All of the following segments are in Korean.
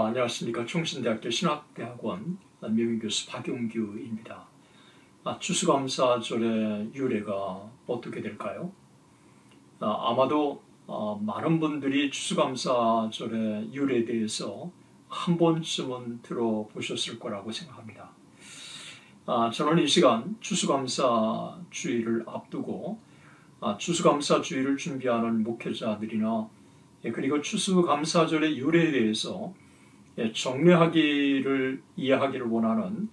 안녕하십니까. 충신대학교 신학대학원 명예교수 박용규입니다. 추수감사절의 유래가 어떻게 될까요? 아마도 많은 분들이 추수감사절의 유래에 대해서 한 번쯤은 들어보셨을 거라고 생각합니다. 저는 이 시간 추수감사주의를 앞두고 추수감사주의를 준비하는 목회자들이나 그리고 추수감사절의 유래에 대해서 정례하기를 이해하기를 원하는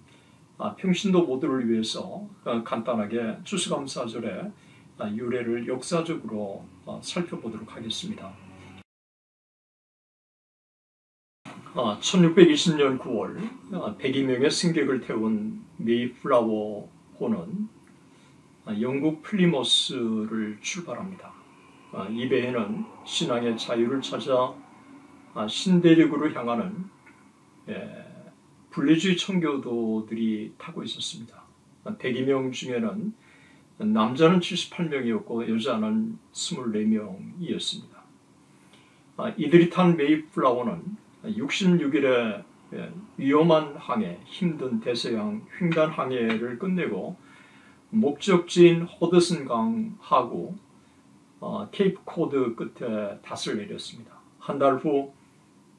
평신도 모두를 위해서 간단하게 추수감사절의 유래를 역사적으로 살펴보도록 하겠습니다. 1620년 9월 102명의 승객을 태운 메이플라워호는 영국 플리머스를 출발합니다. 이 배에는 신앙의 자유를 찾아 신대륙으로 향하는 분리주의 청교도들이 타고 있었습니다. 102명 중에는 남자는 78명이었고 여자는 24명이었습니다. 이들이 탄 메이플라워는 66일의 위험한 항해, 힘든 대서양 횡단 항해를 끝내고 목적지인 허드슨강 하구 케이프 코드 끝에 닷을 내렸습니다. 한 달 후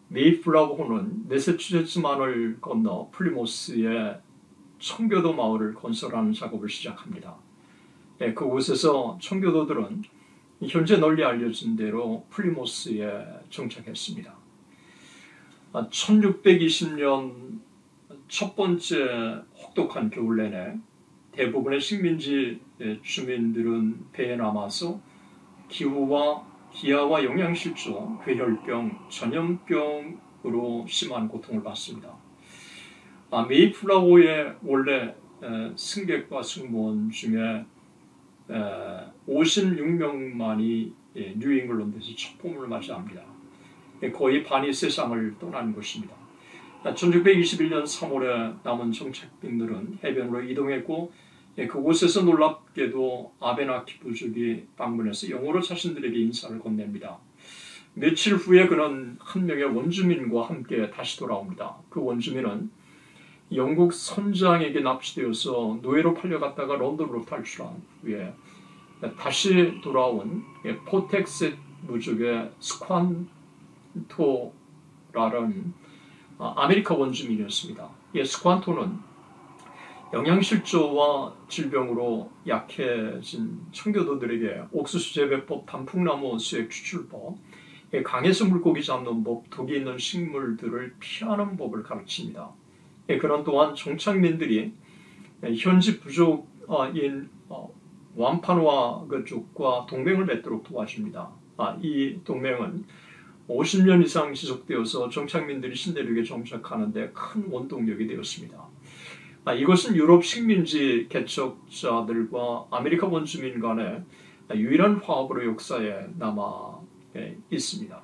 메이플라워호는 매사추세츠만을 건너 플리모스의 청교도 마을을 건설하는 작업을 시작합니다. 그곳에서 청교도들은 현재 널리 알려진 대로 플리모스에 정착했습니다. 1620년 첫 번째 혹독한 겨울 내내 대부분의 식민지 주민들은 배에 남아서 기아와 영양실조, 괴혈병, 전염병으로 심한 고통을 받습니다. 메이플라워의 원래 승객과 승무원 중에 56명만이 뉴잉글랜드에서 첫 봄을 맞이합니다. 거의 반이 세상을 떠나는 것입니다. 1621년 3월에 남은 정착민들은 해변으로 이동했고 그곳에서 놀랍게도 아베나키 부족이 방문해서 영어로 자신들에게 인사를 건넵니다. 며칠 후에 그는 한 명의 원주민과 함께 다시 돌아옵니다. 그 원주민은 영국 선장에게 납치되어서 노예로 팔려갔다가 런던으로 탈출한 후에 다시 돌아온 포텍셋 부족의 스ኳ토라는 아메리카 원주민이었습니다. 스ኳ토는 영양실조와 질병으로 약해진 청교도들에게 옥수수 재배법, 단풍나무 수액 추출법, 강에서 물고기 잡는 법, 독이 있는 식물들을 피하는 법을 가르칩니다. 그런 또한 정착민들이 현지 부족인 완파누아 그쪽과 동맹을 맺도록 도와줍니다. 이 동맹은 50년 이상 지속되어서 정착민들이 신대륙에 정착하는 데 큰 원동력이 되었습니다. 이것은 유럽 식민지 개척자들과 아메리카 원주민 간의 유일한 화합으로 역사에 남아 있습니다.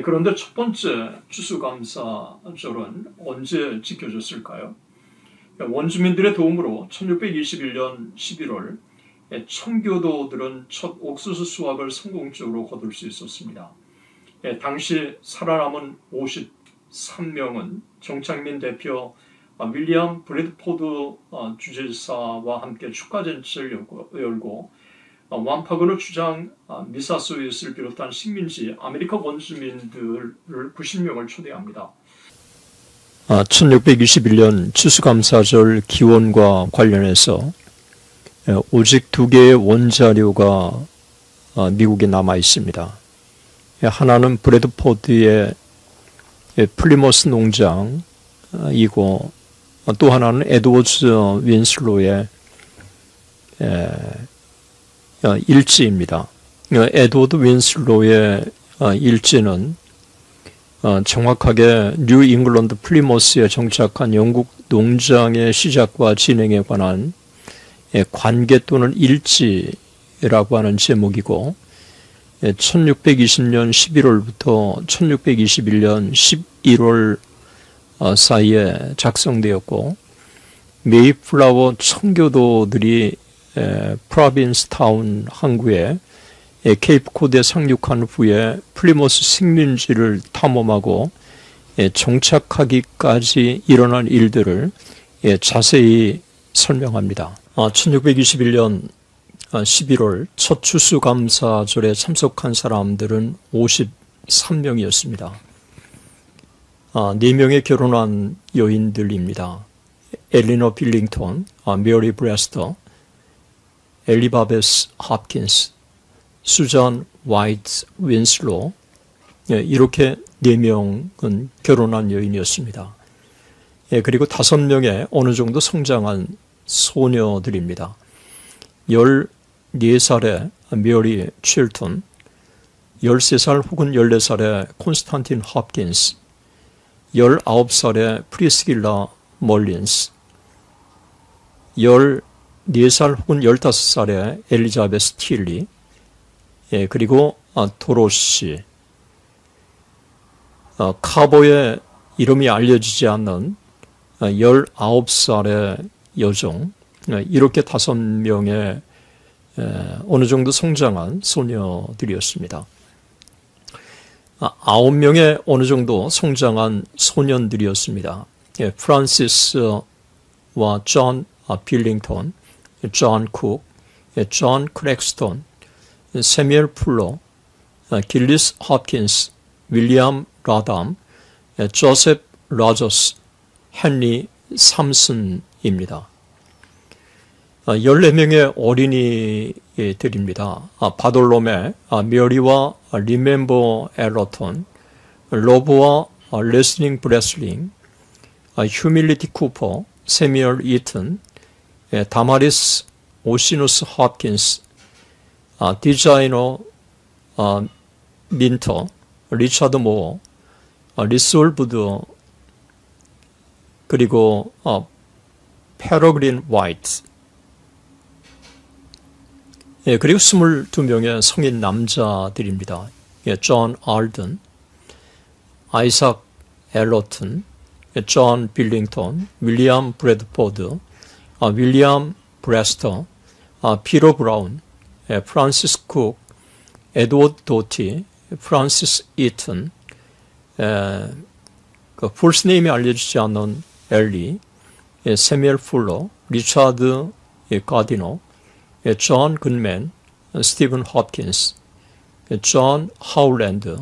그런데 첫 번째 추수감사절은 언제 지켜졌을까요? 원주민들의 도움으로 1621년 11월 청교도들은 첫 옥수수 수확을 성공적으로 거둘 수 있었습니다. 당시 살아남은 53명은 정착민 대표 윌리엄 브래드포드 주지사와 함께 축하잔치를 열고 완파그너 주장 미사소이스를 비롯한 식민지 아메리카 원주민들을 90명을 초대합니다. 1621년 추수감사절 기원과 관련해서 오직 2개의 원자료가 미국에 남아 있습니다. 하나는 브래드포드의 플리머스 농장이고 또 하나는 에드워즈 윈슬로의 일지입니다. 에드워드 윈슬로의 일지는 정확하게 뉴 잉글랜드 플리머스에 정착한 영국 농장의 시작과 진행에 관한 관계 또는 일지라고 하는 제목이고 1620년 11월부터 1621년 11월 사이에 작성되었고 메이플라워 청교도들이 프로빈스타운 항구에 케이프 코드에 상륙한 후에 플리모스 식민지를 탐험하고 정착하기까지 일어난 일들을 자세히 설명합니다. 1621년 11월 첫 추수감사절에 참석한 사람들은 53명이었습니다. 4명의 결혼한 여인들입니다. 엘리너 빌링턴, 메리 브레스터, 엘리바베스 홉킨스, 수잔 화이트 윈슬로, 이렇게 4명은 결혼한 여인이었습니다. 그리고 5명의 어느 정도 성장한 소녀들입니다. 14살의 메리 칠턴, 13살 혹은 14살의 콘스탄틴 홉킨스, 19살의 프리스길라 멀린스, 14살 혹은 15살의 엘리자베스 틸리, 그리고 도로시, 카보의 이름이 알려지지 않는 19살의 여종, 이렇게 5명의 어느 정도 성장한 소녀들이었습니다. 9명의 어느 정도 성장한 소년들이었습니다. 프란시스와 존 빌링턴, 존 쿡, 존 크랙스톤, 세미얼 풀러, 길리스 홉킨스, 윌리엄 라담, 조셉 라저스, 헨리 삼슨입니다. 14명의 어린이들입니다. 바돌로메, 메리와 리멤버 엘러턴, 로브와 레슬링 브레슬링, 휴밀리티 쿠퍼, 세미얼 이튼, 다마리스 오시누스 홉킨스, 디자이너 민터, 리차드 모어, 리솔브드, 그리고 페러그린 화이트, 그리고 22명의 성인 남자들입니다. 존 알든, 아이삭 엘러튼, 존 빌링턴, 윌리엄 브래드포드, 윌리엄 브레스터, 피터 브라운, 프란시스 쿡, 에드워드 도티, 프란시스 이튼, 풀스네임이 알려지지 않는 엘리, 세미얼 풀러, 리차드 가디너, 존 굿맨, 스티븐 홉킨스, 존 하울랜드,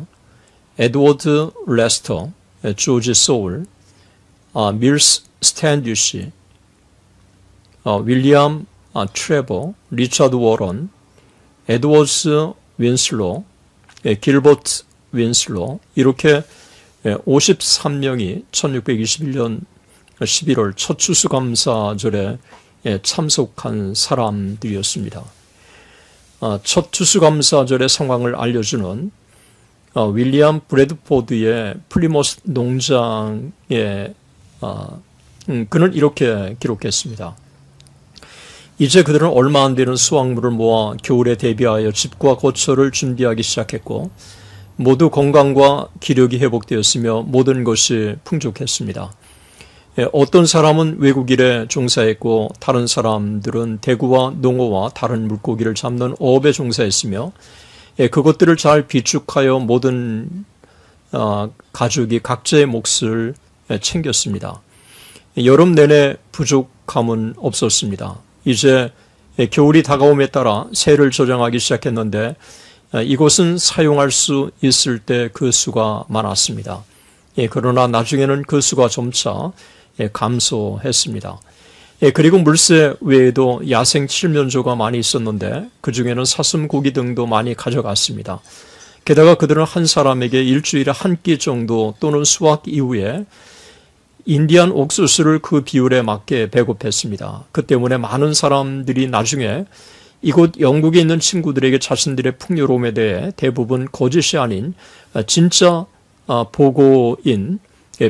에드워드 레스터, 조지 소울, 밀스 스탠듀시, 윌리엄 트레버, 리차드 워런, 에드워즈 윈슬로, 길버트 윈슬로, 이렇게 53명이 1621년 11월 첫 추수감사절에 참석한 사람들이었습니다. 첫 추수감사절의 상황을 알려주는 윌리엄 브래드포드의 플리모스 농장에 그는 이렇게 기록했습니다. 이제 그들은 얼마 안 되는 수확물을 모아 겨울에 대비하여 집과 거처를 준비하기 시작했고 모두 건강과 기력이 회복되었으며 모든 것이 풍족했습니다. 어떤 사람은 외국 일에 종사했고 다른 사람들은 대구와 농어와 다른 물고기를 잡는 어업에 종사했으며 그것들을 잘 비축하여 모든 가족이 각자의 몫을 챙겼습니다. 여름 내내 부족함은 없었습니다. 이제 겨울이 다가옴에 따라 새를 저장하기 시작했는데 이곳은 사용할 수 있을 때 그 수가 많았습니다. 그러나 나중에는 그 수가 점차 감소했습니다. 그리고 물새 외에도 야생 칠면조가 많이 있었는데 그 중에는 사슴, 고기 등도 많이 가져갔습니다. 게다가 그들은 한 사람에게 일주일에 한 끼 정도 또는 수확 이후에 인디안 옥수수를 그 비율에 맞게 배급했습니다. 그 때문에 많은 사람들이 나중에 이곳 영국에 있는 친구들에게 자신들의 풍요로움에 대해 대부분 거짓이 아닌 진짜 보고인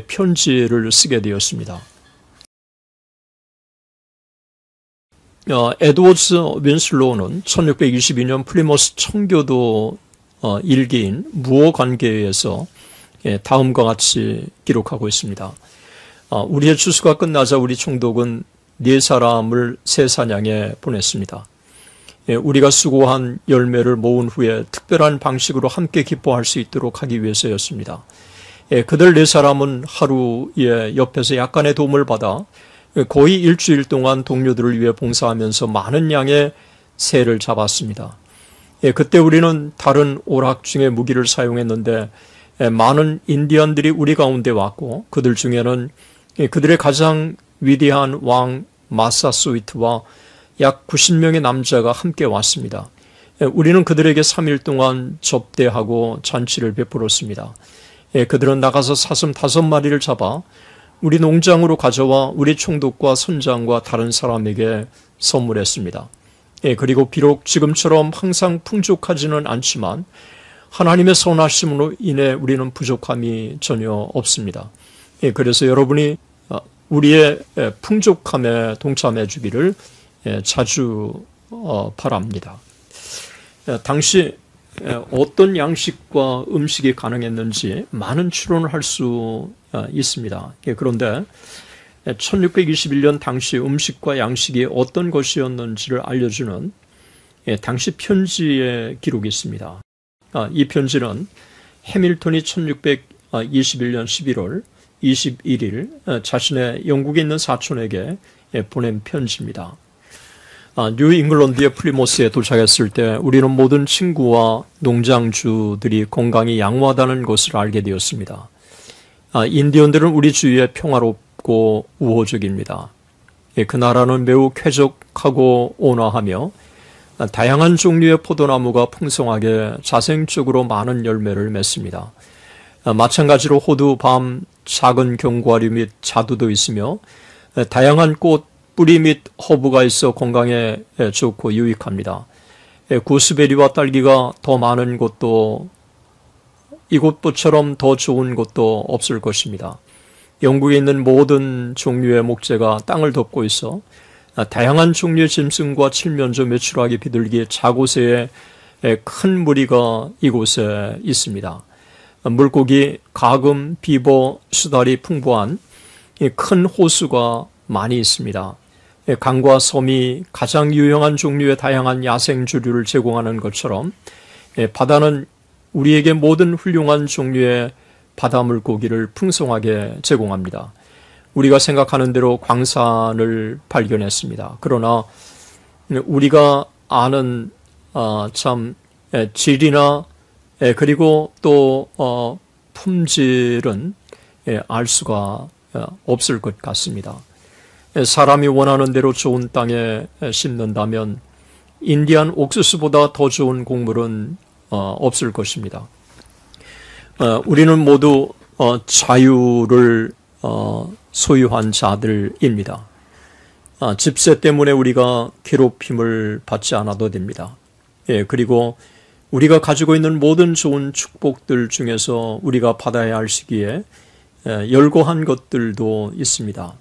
편지를 쓰게 되었습니다. 에드워즈 윈슬로우는 1622년 플리머스 청교도 일기인 무어관계에서 다음과 같이 기록하고 있습니다. 우리의 추수가 끝나자 우리 총독은 4사람을 새 사냥에 보냈습니다. 우리가 수고한 열매를 모은 후에 특별한 방식으로 함께 기뻐할 수 있도록 하기 위해서였습니다. 그들 네 사람은 하루에 옆에서 약간의 도움을 받아 거의 일주일 동안 동료들을 위해 봉사하면서 많은 양의 새를 잡았습니다. 그때 우리는 다른 오락 중의 무기를 사용했는데 많은 인디언들이 우리 가운데 왔고 그들 중에는 그들의 가장 위대한 왕 마사소이트와 약 90명의 남자가 함께 왔습니다. 우리는 그들에게 3일 동안 접대하고 잔치를 베풀었습니다. 그들은 나가서 사슴 5마리를 잡아 우리 농장으로 가져와 우리 총독과 선장과 다른 사람에게 선물했습니다. 그리고 비록 지금처럼 항상 풍족하지는 않지만 하나님의 선하심으로 인해 우리는 부족함이 전혀 없습니다. 그래서 여러분이 우리의 풍족함에 동참해 주기를 자주 바랍니다. 당시 어떤 양식과 음식이 가능했는지 많은 추론을 할 수 있습니다. 그런데 1621년 당시 음식과 양식이 어떤 것이었는지를 알려주는 당시 편지의 기록이 있습니다. 이 편지는 해밀턴이 1621년 11월 21일 자신의 영국에 있는 사촌에게 보낸 편지입니다. 뉴 잉글랜드의 플리모스에 도착했을 때 우리는 모든 친구와 농장주들이 건강이 양호하다는 것을 알게 되었습니다. 인디언들은 우리 주위에 평화롭고 우호적입니다. 그 나라는 매우 쾌적하고 온화하며 다양한 종류의 포도나무가 풍성하게 자생적으로 많은 열매를 맺습니다. 마찬가지로 호두, 밤, 작은 견과류 및 자두도 있으며 다양한 꽃, 뿌리 및 허브가 있어 건강에 좋고 유익합니다. 구스베리와 딸기가 더 많은 곳도 이곳처럼 더 좋은 곳도 없을 것입니다. 영국에 있는 모든 종류의 목재가 땅을 덮고 있어 다양한 종류의 짐승과 칠면조, 메추라기, 비둘기, 자고새의 큰 무리가 이곳에 있습니다. 물고기, 가금, 비버, 수달이 풍부한 큰 호수가 많이 있습니다. 강과 섬이 가장 유용한 종류의 다양한 야생주류를 제공하는 것처럼 바다는 우리에게 모든 훌륭한 종류의 바다 물고기를 풍성하게 제공합니다. 우리가 생각하는 대로 광산을 발견했습니다. 그러나 우리가 아는 참 질이나 그리고 또 품질은 알 수가 없을 것 같습니다. 사람이 원하는 대로 좋은 땅에 심는다면 인디안 옥수수보다 더 좋은 곡물은 없을 것입니다. 우리는 모두 자유를 소유한 자들입니다. 집세 때문에 우리가 괴롭힘을 받지 않아도 됩니다. 그리고 우리가 가지고 있는 모든 좋은 축복들 중에서 우리가 받아야 할 시기에 열거한 것들도 있습니다.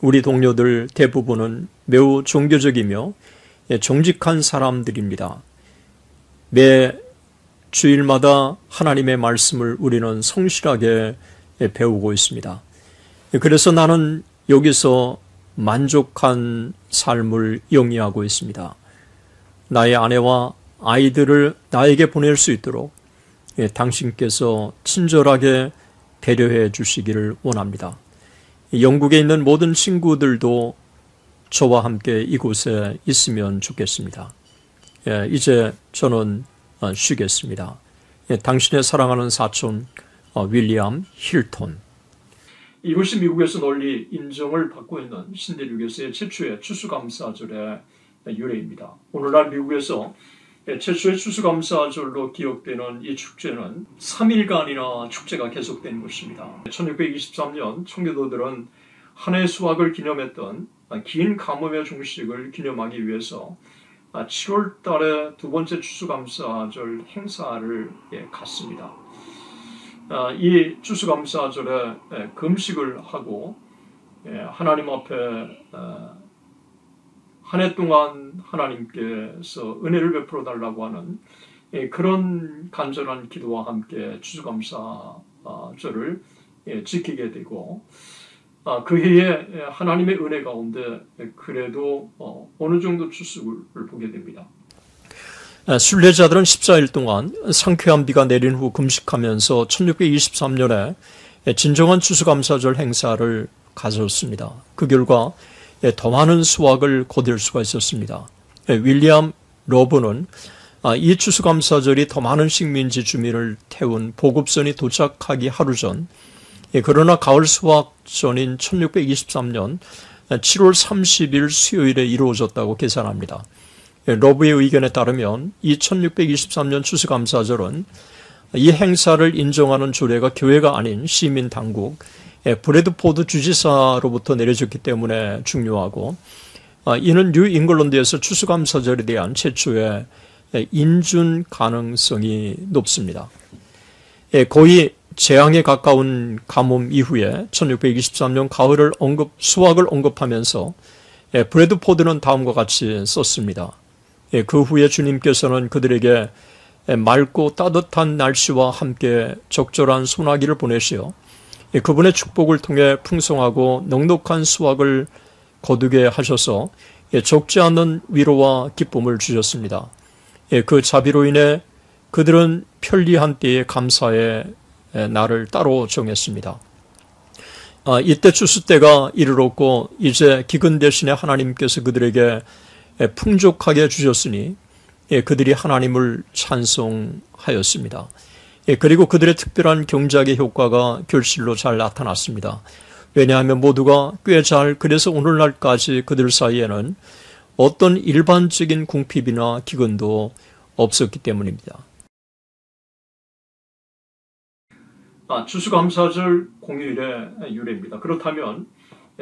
우리 동료들 대부분은 매우 종교적이며 정직한 사람들입니다. 매 주일마다 하나님의 말씀을 우리는 성실하게 배우고 있습니다. 그래서 나는 여기서 만족한 삶을 영위하고 있습니다. 나의 아내와 아이들을 나에게 보낼 수 있도록 당신께서 친절하게 배려해 주시기를 원합니다. 영국에 있는 모든 친구들도 저와 함께 이곳에 있으면 좋겠습니다. 이제 저는 쉬겠습니다. 당신의 사랑하는 사촌 윌리엄 힐턴. 이것이 미국에서 널리 인정을 받고 있는 신대륙에서의 최초의 추수감사절의 유래입니다. 오늘날 미국에서 최초의 추수감사절로 기억되는 이 축제는 3일간이나 축제가 계속된 것입니다. 1623년 청교도들은 한 해 수확을 기념했던 긴 가뭄의 종식을 기념하기 위해서 7월 달에 두 번째 추수감사절 행사를 갖습니다. 이 추수감사절에 금식을 하고 하나님 앞에 한 해 동안 하나님께서 은혜를 베풀어 달라고 하는 그런 간절한 기도와 함께 추수감사절을 지키게 되고 그 해에 하나님의 은혜 가운데 그래도 어느 정도 추수를 보게 됩니다. 순례자들은 14일 동안 상쾌한 비가 내린 후 금식하면서 1623년에 진정한 추수감사절 행사를 가졌습니다. 그 결과 더 많은 수확을 거둘 수가 있었습니다. 윌리엄 러브는 이 추수감사절이 더 많은 식민지 주민을 태운 보급선이 도착하기 하루 전, 그러나 가을 수확 전인 1623년 7월 30일 수요일에 이루어졌다고 계산합니다. 러브의 의견에 따르면 이 1623년 추수감사절은 이 행사를 인정하는 조례가 교회가 아닌 시민 당국 브래드포드 주지사로부터 내려졌기 때문에 중요하고, 이는 뉴 잉글랜드에서 추수감사절에 대한 최초의 인준 가능성이 높습니다. 거의 재앙에 가까운 가뭄 이후에 1623년 가을을 수확을 언급하면서 브래드포드는 다음과 같이 썼습니다. 그 후에 주님께서는 그들에게 맑고 따뜻한 날씨와 함께 적절한 소나기를 보내시어 그분의 축복을 통해 풍성하고 넉넉한 수확을 거두게 하셔서 적지 않은 위로와 기쁨을 주셨습니다. 그 자비로 인해 그들은 편리한 때에 감사의 날을 따로 정했습니다. 이때 추수 때가 이르렀고 이제 기근 대신에 하나님께서 그들에게 풍족하게 주셨으니 그들이 하나님을 찬송하였습니다. 그리고 그들의 특별한 경작의 효과가 결실로 잘 나타났습니다. 왜냐하면 모두가 꽤 잘, 그래서 오늘날까지 그들 사이에는 어떤 일반적인 궁핍이나 기근도 없었기 때문입니다. 추수감사절 공휴일의 유래입니다. 그렇다면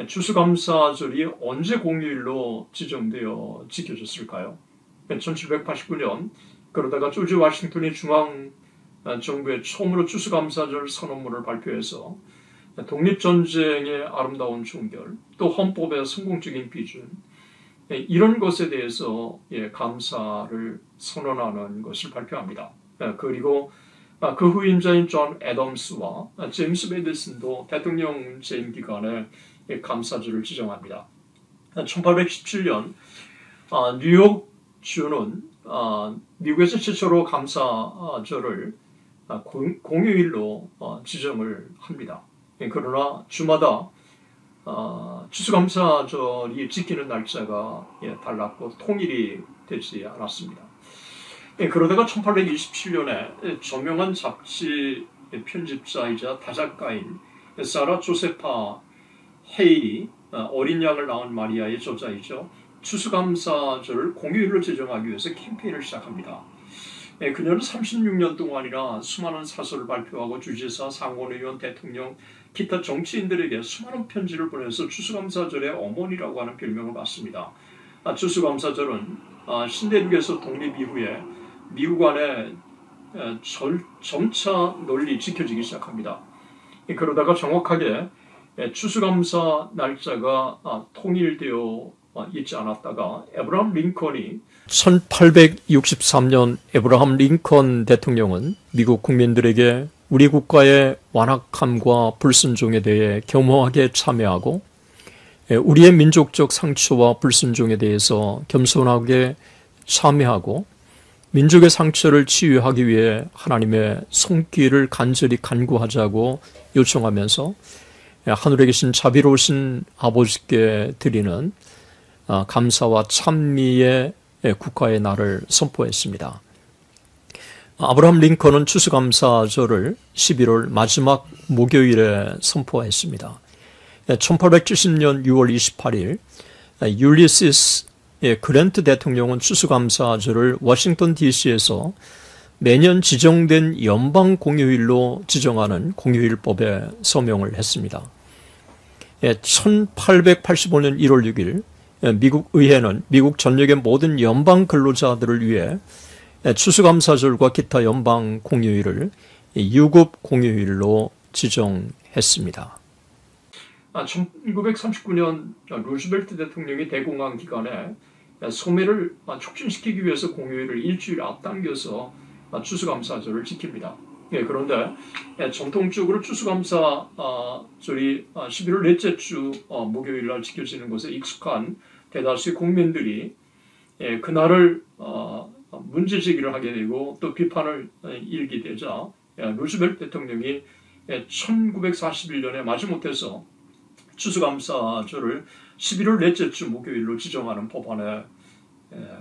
추수감사절이 언제 공휴일로 지정되어 지켜졌을까요? 1789년 그러다가 조지 워싱턴이 중앙 정부의 처음으로 추수감사절 선언문을 발표해서 독립전쟁의 아름다운 종결, 또 헌법의 성공적인 비준, 이런 것에 대해서 감사를 선언하는 것을 발표합니다. 그리고 그 후임자인 존 애덤스와 제임스 메디슨도 대통령 재임 기간에 감사절을 지정합니다. 1817년 뉴욕주는 미국에서 최초로 감사절을 공휴일로 지정을 합니다. 그러나 주마다 추수감사절이 지키는 날짜가 달랐고 통일이 되지 않았습니다. 그러다가 1827년에 저명한 잡지 편집자이자 다작가인 사라 조세파 헤일이 어린 양을 낳은 마리아의 저자이죠. 추수감사절을 공휴일로 지정하기 위해서 캠페인을 시작합니다. 그녀는 36년 동안이나 수많은 사설을 발표하고 주지사, 상원의원, 대통령, 기타 정치인들에게 수많은 편지를 보내서 추수감사절의 어머니라고 하는 별명을 받습니다. 추수감사절은 신대륙에서 독립 이후에 미국 안에 점차 널리 지켜지기 시작합니다. 그러다가 정확하게 추수감사 날짜가 통일되어 있지 않았다가 에브라함 링컨이 1863년 에브라함 링컨 대통령은 미국 국민들에게 우리 국가의 완악함과 불순종에 대해 겸허하게 참여하고 우리의 민족적 상처와 불순종에 대해서 겸손하게 참여하고 민족의 상처를 치유하기 위해 하나님의 손길을 간절히 간구하자고 요청하면서 하늘에 계신 자비로우신 아버지께 드리는 감사와 찬미의 국가의 날을 선포했습니다. 아브라함 링컨은 추수감사절을 11월 마지막 목요일에 선포했습니다. 1870년 6월 28일 율리시스 그랜트 대통령은 추수감사절을 워싱턴 DC에서 매년 지정된 연방 공휴일로 지정하는 공휴일법에 서명을 했습니다. 1885년 1월 6일 미국 의회는 미국 전역의 모든 연방 근로자들을 위해 추수감사절과 기타 연방 공휴일을 유급 공휴일로 지정했습니다. 1939년 루즈벨트 대통령이 대공황 기간에 소매를 촉진시키기 위해서 공휴일을 일주일 앞당겨서 추수감사절을 지킵니다. 그런데 전통적으로 추수감사절이 11월 넷째 주 목요일날 지켜지는 것에 익숙한 대다수의 국민들이 그날을 문제 제기를 하게 되고 또 비판을 일게 되자 루즈벨트 대통령이 1941년에 마지못해서 추수감사절을 11월 넷째 주 목요일로 지정하는 법안에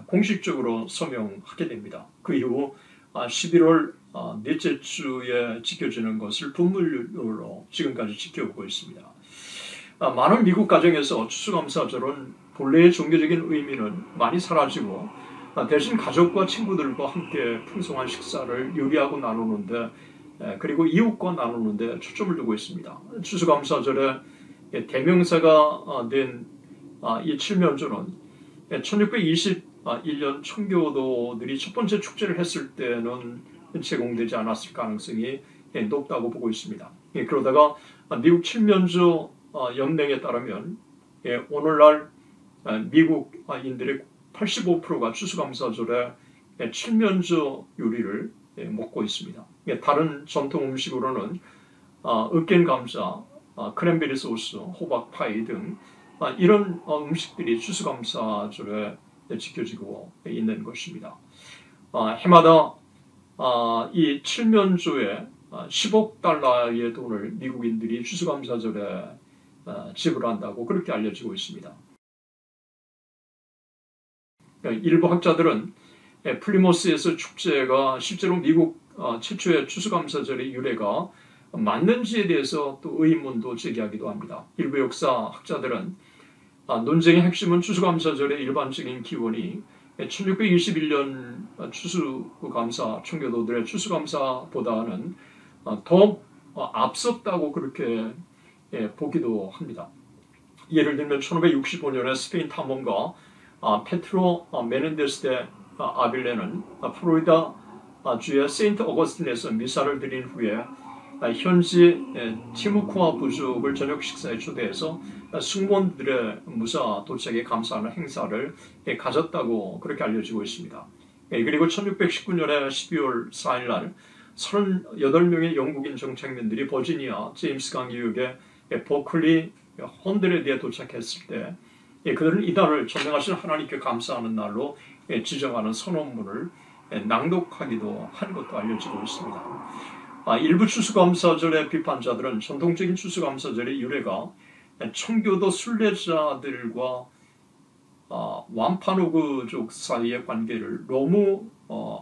공식적으로 서명하게 됩니다. 그 이후 11월 넷째 주에 지켜지는 것을 분물로 지금까지 지켜오고 있습니다. 많은 미국 가정에서 추수감사절은 본래의 종교적인 의미는 많이 사라지고 대신 가족과 친구들과 함께 풍성한 식사를 요리하고 나누는데 그리고 이웃과 나누는데 초점을 두고 있습니다. 추수감사절에 대명사가 된 이 칠면조는 1621년 청교도들이 첫 번째 축제를 했을 때는 제공되지 않았을 가능성이 높다고 보고 있습니다. 그러다가 미국 칠면조 연맹에 따르면 오늘날 미국인들의 85%가 추수감사절에 칠면조 요리를 먹고 있습니다. 다른 전통 음식으로는 으깬감자, 크랜베리 소스, 호박 파이 등 이런 음식들이 추수감사절에 지켜지고 있는 것입니다. 해마다 이 칠면조에 10억 달러의 돈을 미국인들이 추수감사절에 지불한다고 그렇게 알려지고 있습니다. 일부 학자들은 플리모스에서 축제가 실제로 미국 최초의 추수감사절의 유래가 맞는지에 대해서 또 의문도 제기하기도 합니다. 일부 역사 학자들은 논쟁의 핵심은 추수감사절의 일반적인 기원이 1621년 추수감사 청교도들의 추수감사보다는 더 앞섰다고 그렇게 보기도 합니다. 예를 들면 1565년에 스페인 탐험가 페트로 메넨데스 데 아빌레는 플로리다 주의 세인트 어거스틴에서 미사를 드린 후에 현지 티무쿠아 부족을 저녁 식사에 초대해서 승무원들의 무사 도착에 감사하는 행사를 가졌다고 그렇게 알려지고 있습니다. 그리고 1619년에 12월 4일 날 38명의 영국인 정착민들이 버지니아 제임스 강유역의 버클리 헌드레드에 도착했을 때 그들은 이날을 전능하신 하나님께 감사하는 날로 지정하는 선언문을 낭독하기도 한 것도 알려지고 있습니다. 일부 추수감사절의 비판자들은 전통적인 추수감사절의 유래가 청교도 순례자들과 완파노그족 사이의 관계를 너무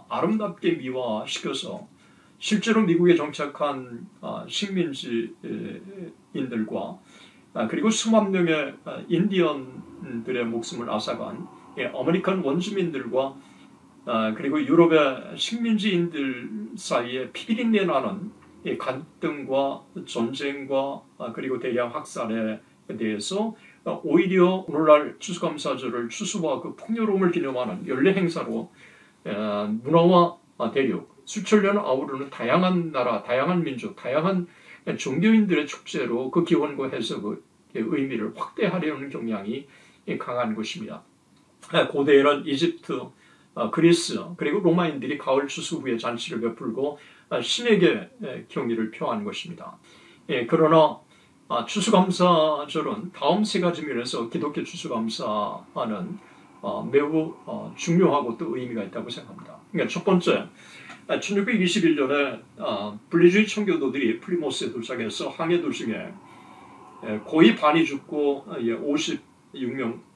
아름답게 미화시켜서 실제로 미국에 정착한 식민지인들과 그리고 수만 명의 인디언들의 목숨을 앗아간 아메리칸 원주민들과 그리고 유럽의 식민지인들 사이에 피비린내 나는 갈등과 전쟁과 그리고 대량 학살에 대해서 오히려 오늘날 추수감사절을 추수와 그 풍요로움을 기념하는 연례 행사로 문화와 대륙, 수천년을 아우르는 다양한 나라, 다양한 민족, 다양한 종교인들의 축제로 그 기원과 해석의 의미를 확대하려는 경향이 강한 것입니다. 고대에는 이집트, 그리스 그리고 로마인들이 가을 추수 후에 잔치를 베풀고 신에게 경의를 표한 것입니다. 그러나 추수감사절은 다음 세 가지 면에서 기독교 추수감사는 매우 중요하고 또 의미가 있다고 생각합니다. 그러니까 첫 번째, 1621년에 분리주의 청교도들이 플리모스에 도착해서 항해 도중에 거의 반이 죽고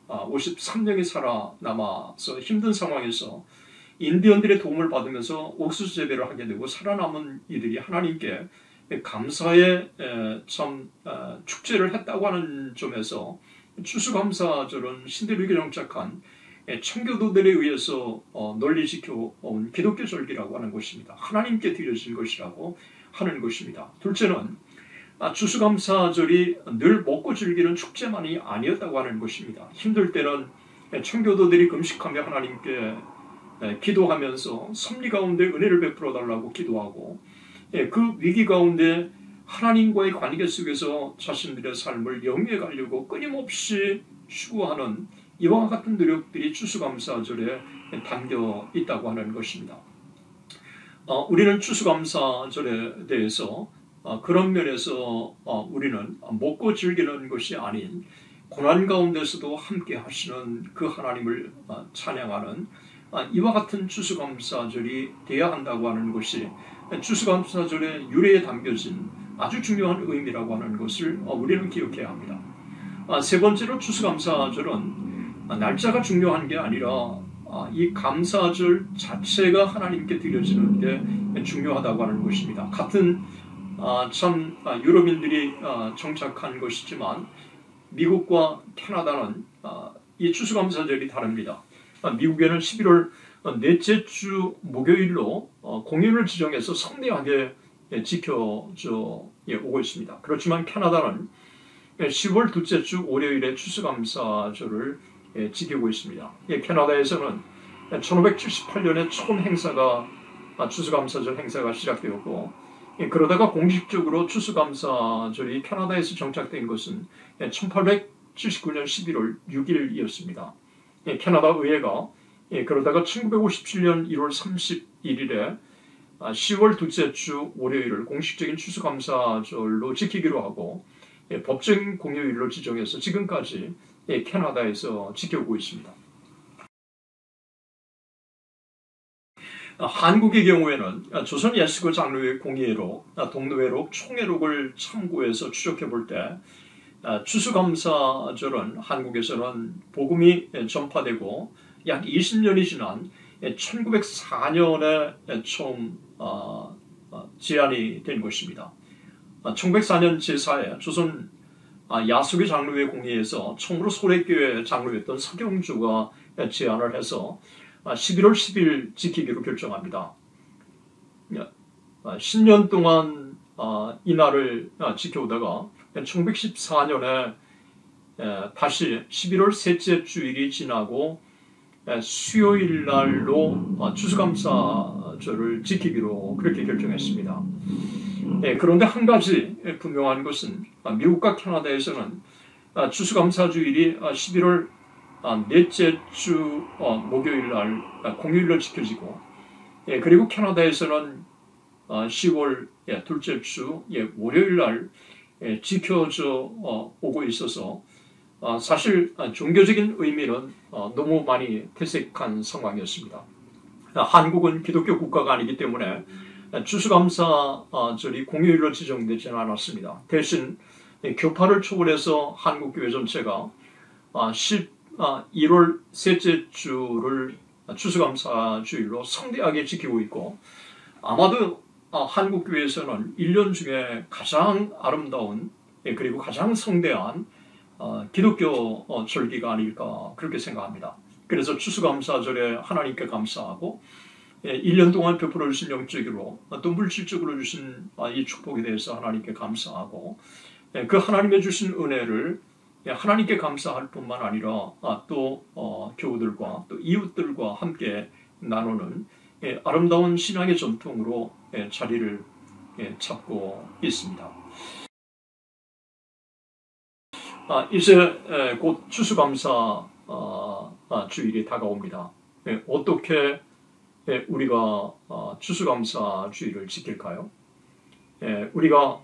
53명이 살아남아서 힘든 상황에서 인디언들의 도움을 받으면서 옥수수 재배를 하게 되고 살아남은 이들이 하나님께 감사의 축제를 했다고 하는 점에서 추수감사절은 신대륙에 정착한 청교도들에 의해서 널리 지켜온 기독교 절기라고 하는 것입니다. 하나님께 드려진 것이라고 하는 것입니다. 둘째는 추수감사절이 늘 먹고 즐기는 축제만이 아니었다고 하는 것입니다. 힘들 때는 청교도들이 금식하며 하나님께 기도하면서 섭리 가운데 은혜를 베풀어 달라고 기도하고 그 위기 가운데 하나님과의 관계 속에서 자신들의 삶을 영위해 가려고 끊임없이 추구하는 이와 같은 노력들이 추수감사절에 담겨 있다고 하는 것입니다. 우리는 추수감사절에 대해서 그런 면에서 우리는 먹고 즐기는 것이 아닌 고난 가운데서도 함께 하시는 그 하나님을 찬양하는 이와 같은 추수감사절이 돼야 한다고 하는 것이 추수감사절의 유래에 담겨진 아주 중요한 의미라고 하는 것을 우리는 기억해야 합니다. 세 번째로 추수감사절은 날짜가 중요한 게 아니라 이 감사절 자체가 하나님께 드려지는 게 중요하다고 하는 것입니다. 같은 유럽인들이 정착한 것이지만 미국과 캐나다는 이 추수감사절이 다릅니다. 미국에는 11월 넷째 주 목요일로 공휴일을 지정해서 성대하게 지켜져 오고 있습니다. 그렇지만 캐나다는 10월 둘째 주 월요일에 추수감사절을 지키고 있습니다. 캐나다에서는 1578년에 처음 행사가 추수감사절 행사가 시작되었고, 그러다가 공식적으로 추수감사절이 캐나다에서 정착된 것은 1879년 11월 6일이었습니다. 캐나다 의회가 그러다가 1957년 1월 31일에 10월 둘째 주 월요일을 공식적인 추수감사절로 지키기로 하고 법정인 공휴일로 지정해서 지금까지 캐나다에서 지켜오고 있습니다. 한국의 경우에는 조선 예수교 장로의 공예로 동로회록 총회록을 참고해서 추적해 볼 때 추수감사절은 한국에서는 복음이 전파되고 약 20년이 지난 1904년에 처음 제안이 된 것입니다. 1904년 제4회 조선 야수교 장로회 공회에서 처음으로 소래교회 장로였던 서경주가 제안을 해서 11월 10일 지키기로 결정합니다. 10년 동안 이날을 지켜오다가 1914년에 다시 11월 셋째 주일이 지나고 수요일 날로 추수감사절을 지키기로 그렇게 결정했습니다. 그런데 한 가지 분명한 것은 미국과 캐나다에서는 추수감사주일이 11월 넷째 주 목요일 날 공휴일로 지켜지고, 그리고 캐나다에서는 10월 둘째 주 월요일 날 지켜져 오고 있어서 사실 종교적인 의미는 너무 많이 퇴색한 상황이었습니다. 한국은 기독교 국가가 아니기 때문에 추수감사절이 공휴일로 지정되지는 않았습니다. 대신 교파를 초월해서 한국교회 전체가 1월 셋째 주를 추수감사주일로 성대하게 지키고 있고, 아마도 한국교회에서는 1년 중에 가장 아름다운 그리고 가장 성대한 기독교 절기가 아닐까 그렇게 생각합니다. 그래서 추수감사절에 하나님께 감사하고 1년 동안 베풀어 주신 영적으로 또 물질적으로 주신 이 축복에 대해서 하나님께 감사하고, 그 하나님의 주신 은혜를 하나님께 감사할 뿐만 아니라 또 교우들과 또 이웃들과 함께 나누는 아름다운 신앙의 전통으로 자리를 찾고 있습니다. 이제 곧 추수감사 주일이 다가옵니다. 어떻게 우리가 추수감사 주일을 지킬까요? 우리가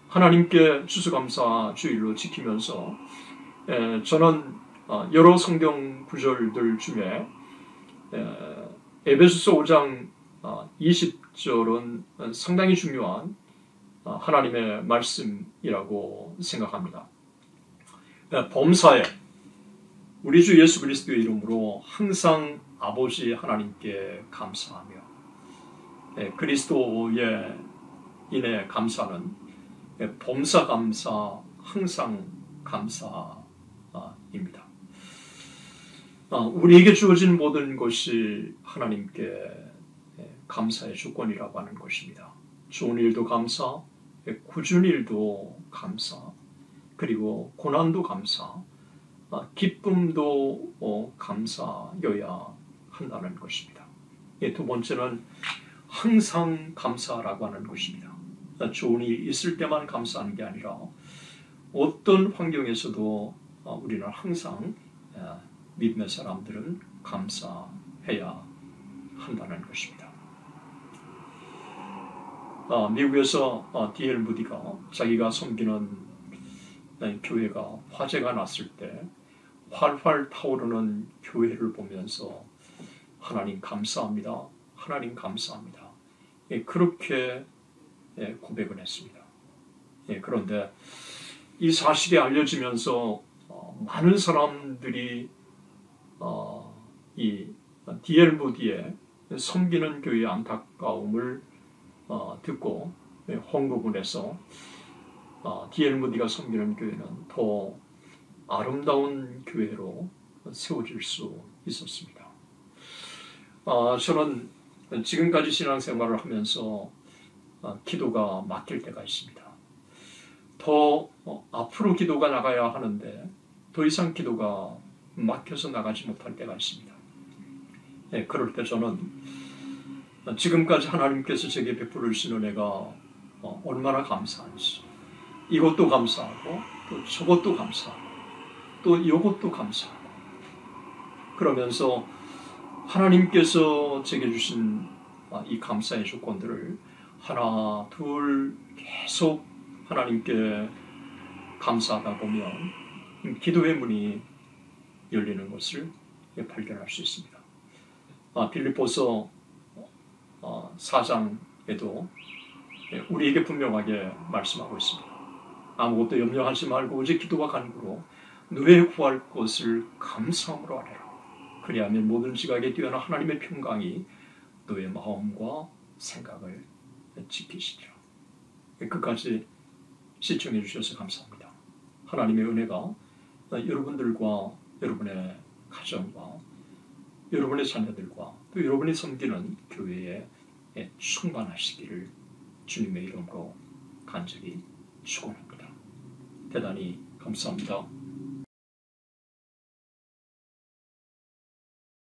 하나님께 추수감사 주일로 지키면서 저는 여러 성경 구절들 중에 에베소서 5장 20절은 상당히 중요한 하나님의 말씀이라고 생각합니다. 범사에 우리 주 예수 그리스도의 이름으로 항상 아버지 하나님께 감사하며, 그리스도의 인의 감사는 범사 감사, 항상 감사입니다. 우리에게 주어진 모든 것이 하나님께 감사의 조건이라고 하는 것입니다. 좋은 일도 감사, 굳은 일도 감사, 그리고 고난도 감사, 기쁨도 감사여야 한다는 것입니다. 두 번째는 항상 감사라고 하는 것입니다. 좋은 일이 있을 때만 감사하는 게 아니라 어떤 환경에서도 우리는 항상 믿음의 사람들은 감사해야 한다는 것입니다. 미국에서 D.L. 무디가 자기가 섬기는 교회가 화재가 났을 때 활활 타오르는 교회를 보면서 하나님 감사합니다. 하나님 감사합니다. 그렇게 고백을 했습니다. 그런데 이 사실이 알려지면서 많은 사람들이 이 D.L. 무디의 섬기는 교회의 안타까움을 듣고 hon국을 해서 D.L. 무디가 섬기는 교회는 더 아름다운 교회로 세워질 수 있었습니다. 저는 지금까지 신앙생활을 하면서 기도가 막힐 때가 있습니다. 더 앞으로 기도가 나가야 하는데 더 이상 기도가 막혀서 나가지 못할 때가 있습니다. 그럴 때 저는 지금까지 하나님께서 제게 베풀으신 은혜가 얼마나 감사한지, 이것도 감사하고 또 저것도 감사하고 또 이것도 감사하고, 그러면서 하나님께서 제게 주신 이 감사의 조건들을 하나 둘 계속 하나님께 감사하다 보면 기도의 문이 열리는 것을 발견할 수 있습니다. 빌립보서 4장에도 우리에게 분명하게 말씀하고 있습니다. 아무것도 염려하지 말고 오직 기도와 간구로 너의 구할 것을 감사함으로 하라. 그리하면 모든 지각에 뛰어난 하나님의 평강이 너의 마음과 생각을 지키시리라. 끝까지 시청해 주셔서 감사합니다. 하나님의 은혜가 여러분들과 여러분의 가정과 여러분의 자녀들과 또 여러분이 섬기는 교회에 충만하시기를 주님의 이름으로 간절히 축원합니다. 대단히 감사합니다.